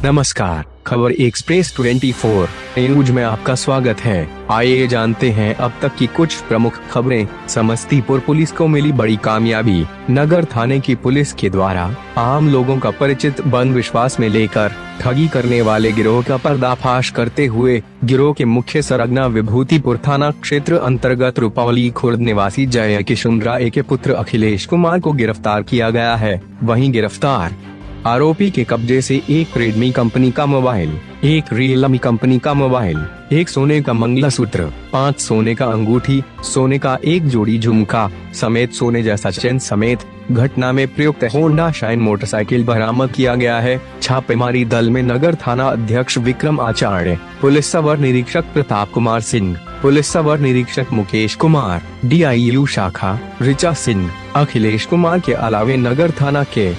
नमस्कार, खबर express 24 news में आपका स्वागत है। आइए जानते हैं अब तक की कुछ प्रमुख खबरें। समस्तीपुर पुलिस को मिली बड़ी कामयाबी। नगर थाने की पुलिस के द्वारा आम लोगों का परिचित बंद विश्वास में लेकर ठगी करने वाले गिरोह का पर्दाफाश करते हुए गिरोह के मुख्य सरगना विभूतिपुर थाना क्षेत्र अंतर्गत रुपौली खुर्द निवासी जय किशुंद्रा के पुत्र अखिलेश कुमार को गिरफ्तार किया गया है। वहीं गिरफ्तार आरोपी के कब्जे से एक रेडमी कंपनी का मोबाइल, एक रियलमी कंपनी का मोबाइल, एक सोने का मंगलसूत्र, 5 सोने का अंगूठी, सोने का एक जोड़ी झुमका समेत सोने जैसा चेन समेत घटना में प्रयुक्त होंडा शाइन मोटरसाइकिल बरामद किया गया है। छापेमारी दल में नगर थाना अध्यक्ष विक्रम आचार्य, पुलिस अवर निरीक्षक प्रताप कुमार सिंह, पुलिस अवर निरीक्षक मुकेश कुमार, DIU शाखा ऋचा सिंह, अखिलेश कुमार के अलावे नगर थाना के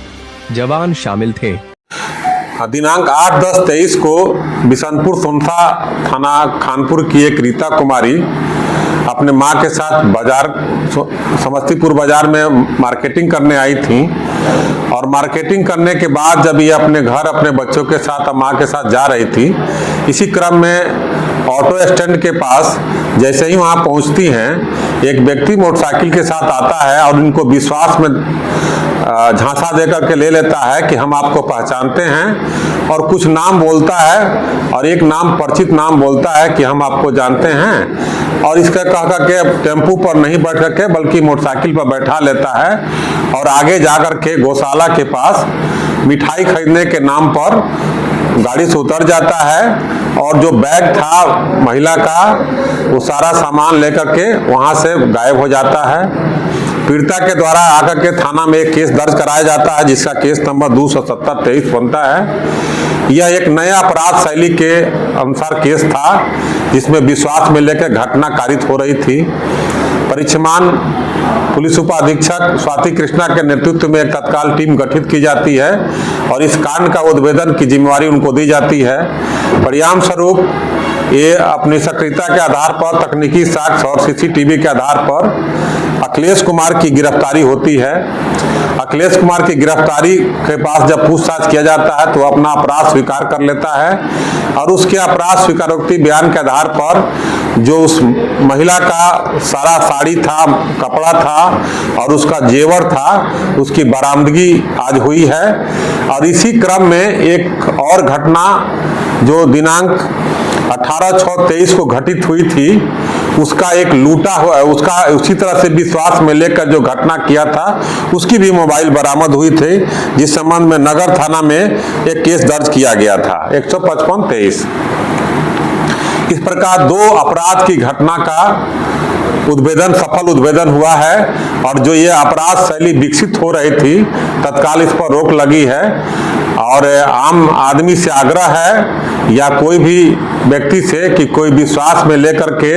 जवान शामिल थे। दिनांक 8-10-23 को बिशनपुर सोनसा थाना खानपुर की एक रीता कुमारी अपने मां के साथ बाजार समस्तीपुर बाजार में मार्केटिंग करने आई थी और मार्केटिंग करने के बाद जब ये अपने घर अपने बच्चों के साथ मां के साथ जा रही थी, इसी क्रम में ऑटो स्टैंड के पास जैसे ही वहां पहुंचती हैं, एक व्यक्ति मोटरसाइकिल के साथ आता है और इनको विश्वास में झांसा देकर के ले लेता है कि हम आपको पहचानते हैं और कुछ नाम बोलता है और एक नाम परिचित नाम बोलता है कि हम आपको जानते हैं और इसका कह करके टेम्पू पर नहीं बैठ करके बल्कि मोटरसाइकिल पर बैठा लेता है और आगे जाकर के गौशाला के पास मिठाई खरीदने के नाम पर गाड़ी से उतर जाता है और जो बैग था महिला का वो सारा सामान लेकर के वहां से गायब हो जाता है। पीड़िता के द्वारा आकर के थाना में एक केस दर्ज कराया जाता है जिसका केस नंबर 270-23 बनता है। यह एक नया अपराध शैली के अनुसार केस था जिसमें विश्वास में लेकर घटना कारित हो रही थी। परिक्षमान पुलिस उपाधीक्षक स्वाति कृष्णा के नेतृत्व में एक तत्काल टीम गठित की जाती है और इस कांड का उद्भेदन की जिम्मेवारी उनको दी जाती है। परिणाम स्वरूप ये अपनी सक्रियता के आधार पर, तकनीकी साक्ष्य और CCTV के आधार पर अखिलेश कुमार की गिरफ्तारी होती है। अखिलेश कुमार की गिरफ्तारी के पास जब पूछताछ किया जाता है तो अपना अपराध स्वीकार कर लेता है और उसके अपराध स्वीकारोक्ति बयान के आधार पर जो उस महिला का सारा साड़ी था, कपड़ा था और उसका जेवर था, उसकी बरामदगी आज हुई है। और इसी क्रम में एक और घटना जो दिनांक 18/6/23 को घटित हुई थी, उसका एक लूटा हुआ, उसका उसी तरह से विश्वास में लेकर जो घटना किया था उसकी भी मोबाइल बरामद हुई थी, जिस संबंध में नगर थाना में एक केस दर्ज किया गया था 155-23। इस प्रकार 2 अपराध की घटना का उद्भेदन, सफल उद्भेदन हुआ है और जो ये अपराध शैली विकसित हो रही थी तत्काल इस पर रोक लगी है। और आम आदमी से आग्रह है या कोई भी व्यक्ति से कि कोई विश्वास में लेकर के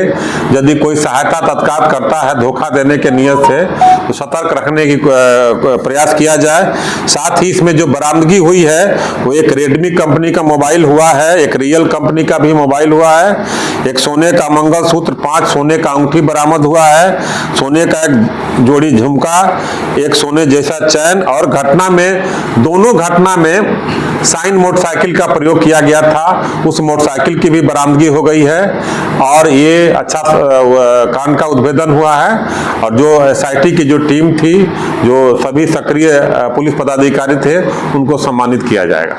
यदि कोई सहायता तत्काल करता है धोखा देने के नियत से तो सतर्क रखने की प्रयास किया जाए। साथ ही इसमें जो बरामदगी हुई है वो एक रेडमी कंपनी का मोबाइल हुआ है, एक रियल कंपनी का भी मोबाइल हुआ है, एक सोने का मंगलसूत्र, 5 सोने का अंगूठी बरामद हुआ है, सोने का एक जोड़ी झुमका, एक सोने जैसा चैन और दोनों घटना में शाइन मोटरसाइकिल का प्रयोग किया गया था। उस मोटरसाइकिल की भी बरामदगी हो गई है और ये अच्छा कांड का उद्भेदन हुआ है और जो SIT की जो टीम थी, जो सभी सक्रिय पुलिस पदाधिकारी थे, उनको सम्मानित किया जाएगा।